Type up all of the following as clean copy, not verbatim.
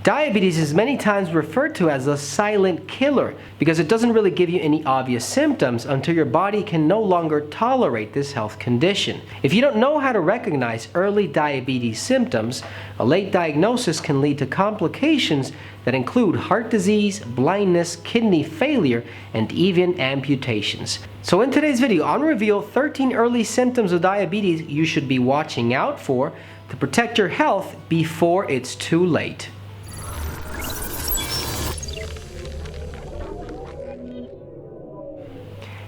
Diabetes is many times referred to as a silent killer because it doesn't really give you any obvious symptoms until your body can no longer tolerate this health condition. If you don't know how to recognize early diabetes symptoms, a late diagnosis can lead to complications that include heart disease, blindness, kidney failure, and even amputations. So in today's video, I'm going to reveal 13 early symptoms of diabetes you should be watching out for to protect your health before it's too late.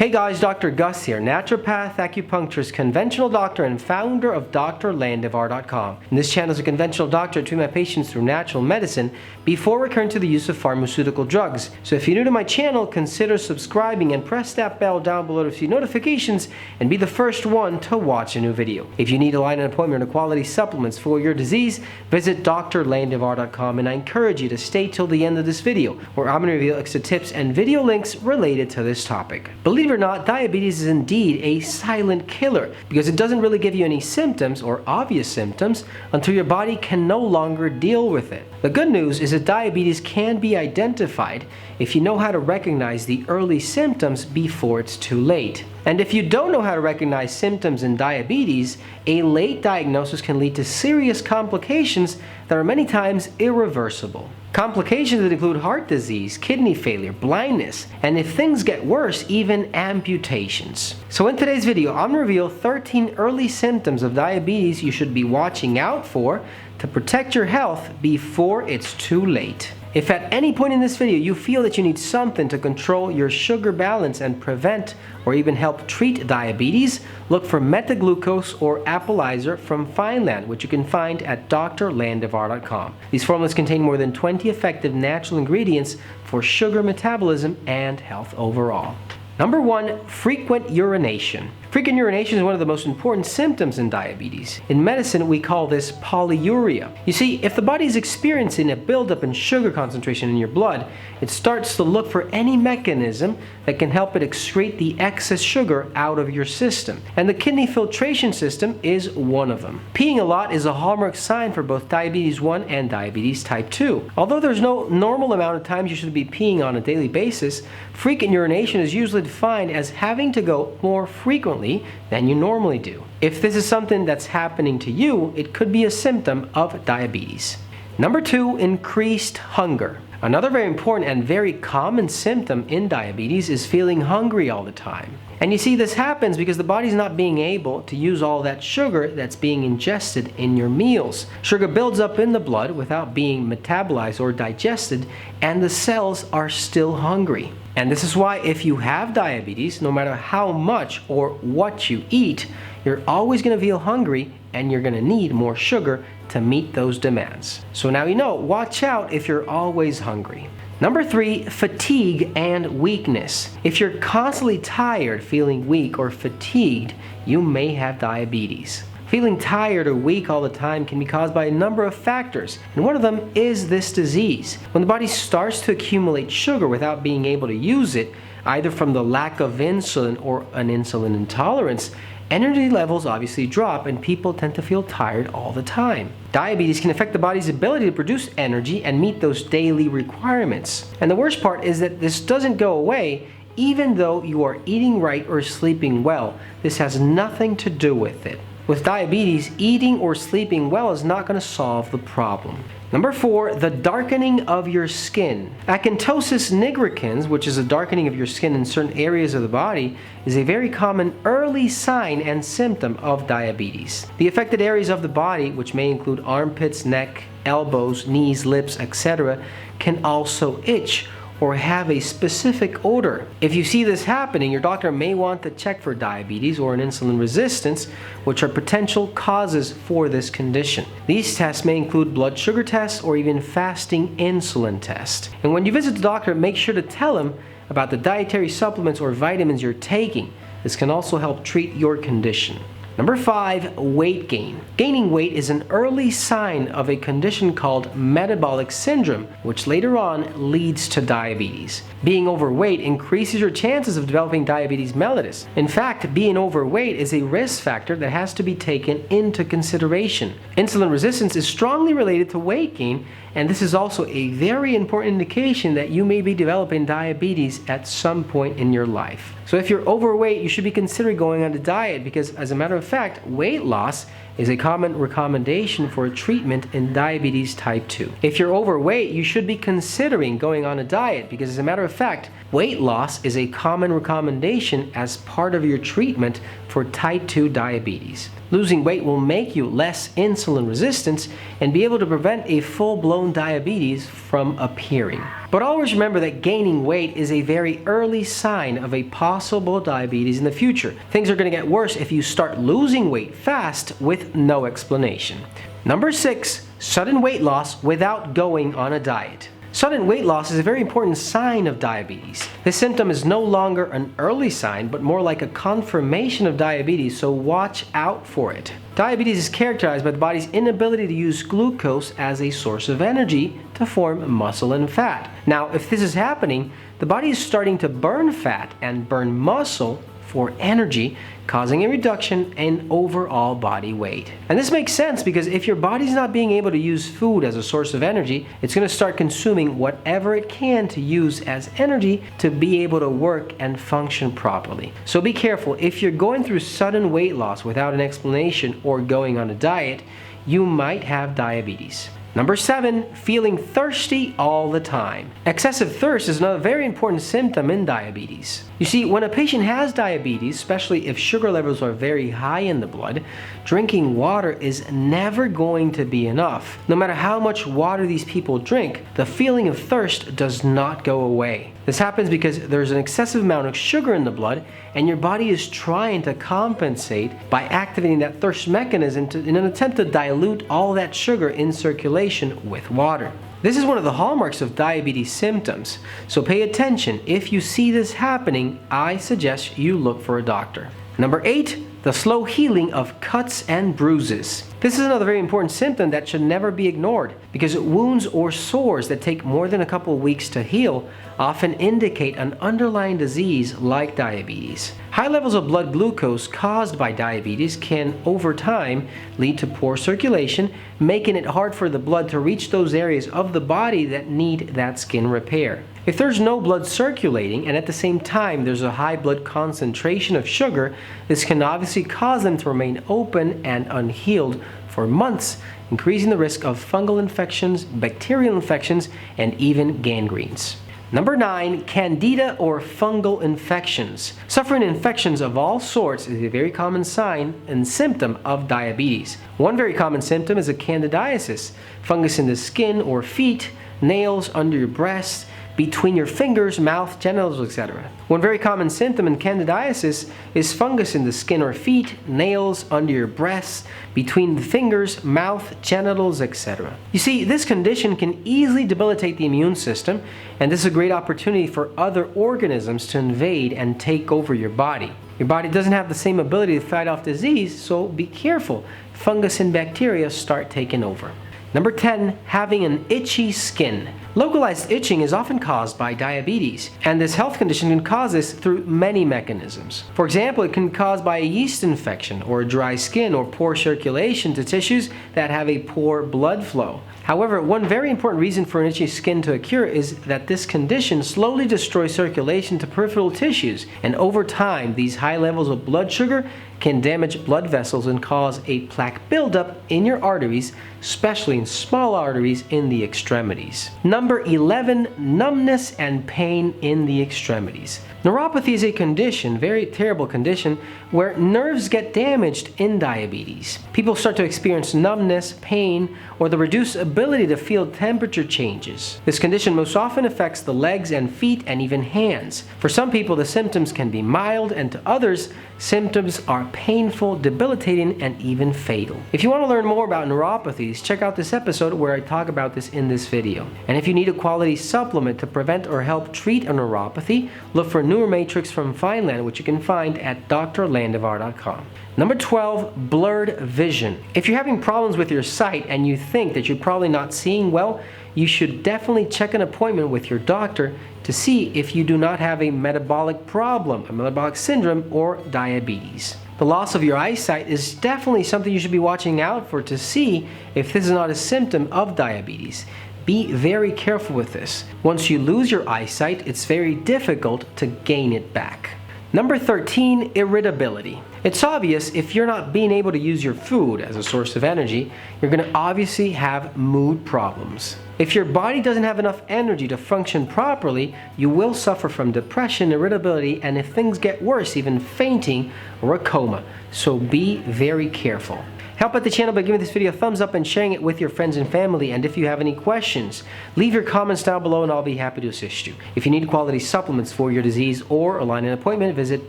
Hey guys, Dr. Gus here, naturopath, acupuncturist, conventional doctor, and founder of drlandivar.com. And this channel is a conventional doctor to treat my patients through natural medicine before recurring to the use of pharmaceutical drugs. So if you're new to my channel, consider subscribing and press that bell down below to see notifications and be the first one to watch a new video. If you need to line an appointment or quality supplements for your disease, visit drlandivar.com, and I encourage you to stay till the end of this video where I'm going to reveal extra tips and video links related to this topic. Believe it or not, diabetes is indeed a silent killer because it doesn't really give you any symptoms or obvious symptoms until your body can no longer deal with it. The good news is that diabetes can be identified if you know how to recognize the early symptoms before it's too late. And if you don't know how to recognize symptoms in diabetes, a late diagnosis can lead to serious complications that are many times irreversible. Complications that include heart disease, kidney failure, blindness, and if things get worse, even amputations. So in today's video, I'm going to reveal 13 early symptoms of diabetes you should be watching out for to protect your health before it's too late. If at any point in this video you feel that you need something to control your sugar balance and prevent or even help treat diabetes, look for Metaglucose or Applizer from Fineland, which you can find at drlandivar.com. These formulas contain more than 20 effective natural ingredients for sugar metabolism and health overall. Number 1, frequent urination. Frequent urination is one of the most important symptoms in diabetes. In medicine, we call this polyuria. You see, if the body is experiencing a buildup in sugar concentration in your blood, it starts to look for any mechanism that can help it excrete the excess sugar out of your system. And the kidney filtration system is one of them. Peeing a lot is a hallmark sign for both diabetes 1 and diabetes type 2. Although there's no normal amount of times you should be peeing on a daily basis, frequent urination is usually defined as having to go more frequently than you normally do. If this is something that's happening to you, it could be a symptom of diabetes. Number 2, increased hunger. Another very important and very common symptom in diabetes is feeling hungry all the time. And you see, this happens because the body's not being able to use all that sugar that's being ingested in your meals. Sugar builds up in the blood without being metabolized or digested, and the cells are still hungry. And this is why if you have diabetes, no matter how much or what you eat, you're always going to feel hungry and you're going to need more sugar to meet those demands. So now you know, watch out if you're always hungry. Number 3, fatigue and weakness. If you're constantly tired, feeling weak, or fatigued, you may have diabetes. Feeling tired or weak all the time can be caused by a number of factors, and one of them is this disease. When the body starts to accumulate sugar without being able to use it, either from the lack of insulin or an insulin intolerance, energy levels obviously drop and people tend to feel tired all the time. Diabetes can affect the body's ability to produce energy and meet those daily requirements. And the worst part is that this doesn't go away even though you are eating right or sleeping well. This has nothing to do with it. With diabetes, eating or sleeping well is not going to solve the problem. Number 4, the darkening of your skin. Acanthosis nigricans, which is a darkening of your skin in certain areas of the body, is a very common early sign and symptom of diabetes. The affected areas of the body, which may include armpits, neck, elbows, knees, lips, etc., can also itch or have a specific odor. If you see this happening, your doctor may want to check for diabetes or an insulin resistance, which are potential causes for this condition. These tests may include blood sugar tests or even fasting insulin tests. And when you visit the doctor, make sure to tell him about the dietary supplements or vitamins you're taking. This can also help treat your condition. Number 5, weight gain. Gaining weight is an early sign of a condition called metabolic syndrome, which later on leads to diabetes. Being overweight increases your chances of developing diabetes mellitus. In fact, being overweight is a risk factor that has to be taken into consideration. Insulin resistance is strongly related to weight gain, and this is also a very important indication that you may be developing diabetes at some point in your life. So if you're overweight, you should be considering going on a diet because, as a matter of fact, weight loss is a common recommendation for a treatment in diabetes type 2. If you're overweight, you should be considering going on a diet because, as a matter of fact, weight loss is a common recommendation as part of your treatment for type 2 diabetes. Losing weight will make you less insulin resistant and be able to prevent a full-blown diabetes from appearing. But always remember that gaining weight is a very early sign of a possible diabetes in the future. Things are going to get worse if you start losing weight fast with no explanation. Number 6, sudden weight loss without going on a diet. Sudden weight loss is a very important sign of diabetes. This symptom is no longer an early sign, but more like a confirmation of diabetes, so watch out for it. Diabetes is characterized by the body's inability to use glucose as a source of energy to form muscle and fat. Now, if this is happening, the body is starting to burn fat and burn muscle for energy, causing a reduction in overall body weight. And this makes sense because if your body's not being able to use food as a source of energy, it's going to start consuming whatever it can to use as energy to be able to work and function properly. So be careful. If you're going through sudden weight loss without an explanation or going on a diet, you might have diabetes. Number 7, feeling thirsty all the time. Excessive thirst is another very important symptom in diabetes. You see, when a patient has diabetes, especially if sugar levels are very high in the blood, drinking water is never going to be enough. No matter how much water these people drink, the feeling of thirst does not go away. This happens because there's an excessive amount of sugar in the blood, and your body is trying to compensate by activating that thirst mechanism in an attempt to dilute all that sugar in circulation with water. This is one of the hallmarks of diabetes symptoms, so pay attention. If you see this happening, I suggest you look for a doctor. Number 8, the slow healing of cuts and bruises. This is another very important symptom that should never be ignored because wounds or sores that take more than a couple weeks to heal often indicate an underlying disease like diabetes. High levels of blood glucose caused by diabetes can, over time, lead to poor circulation, making it hard for the blood to reach those areas of the body that need that skin repair. If there's no blood circulating and at the same time there's a high blood concentration of sugar, this can obviously cause them to remain open and unhealed for months, increasing the risk of fungal infections, bacterial infections, and even gangrenes. Number 9, Candida or fungal infections. Suffering infections of all sorts is a very common sign and symptom of diabetes. One very common symptom is a candidiasis, fungus in the skin or feet, nails, under your breast, between your fingers, mouth, genitals, etc. One very common symptom in candidiasis is fungus in the skin or feet, nails, under your breasts, between the fingers, mouth, genitals, etc. You see, this condition can easily debilitate the immune system, and this is a great opportunity for other organisms to invade and take over your body. Your body doesn't have the same ability to fight off disease, so be careful. Fungus and bacteria start taking over. Number 10, having an itchy skin. Localized itching is often caused by diabetes, and this health condition can cause this through many mechanisms. For example, it can be caused by a yeast infection or dry skin or poor circulation to tissues that have a poor blood flow. However, one very important reason for an itchy skin to occur is that this condition slowly destroys circulation to peripheral tissues, and over time, these high levels of blood sugar can damage blood vessels and cause a plaque buildup in your arteries, especially in small arteries in the extremities. Number 11, numbness and pain in the extremities. Neuropathy is a condition, very terrible condition, where nerves get damaged in diabetes. People start to experience numbness, pain, or the reduced ability to feel temperature changes. This condition most often affects the legs and feet and even hands. For some people, the symptoms can be mild, and to others, symptoms are painful, debilitating, and even fatal. If you want to learn more about neuropathies, check out this episode where I talk about this in this video. And if you need a quality supplement to prevent or help treat a neuropathy, look for Neuromatrix from Fineland, which you can find at drlandivar.com. Number 12, blurred vision. If you're having problems with your sight and you think that you're probably not seeing well, you should definitely check an appointment with your doctor to see if you do not have a metabolic problem, a metabolic syndrome, or diabetes. The loss of your eyesight is definitely something you should be watching out for to see if this is not a symptom of diabetes. Be very careful with this. Once you lose your eyesight, it's very difficult to gain it back. Number 13, irritability. It's obvious if you're not being able to use your food as a source of energy, you're going to obviously have mood problems. If your body doesn't have enough energy to function properly, you will suffer from depression, irritability, and if things get worse, even fainting or a coma. So be very careful. Help out the channel by giving this video a thumbs up and sharing it with your friends and family. And if you have any questions, leave your comments down below and I'll be happy to assist you. If you need quality supplements for your disease or align an appointment, visit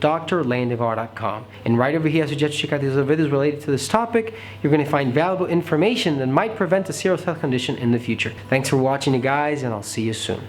drlandivar.com. And right over here, I suggest you check out these other videos related to this topic. You're going to find valuable information that might prevent a serious health condition in the future. Thanks for watching, you guys, and I'll see you soon.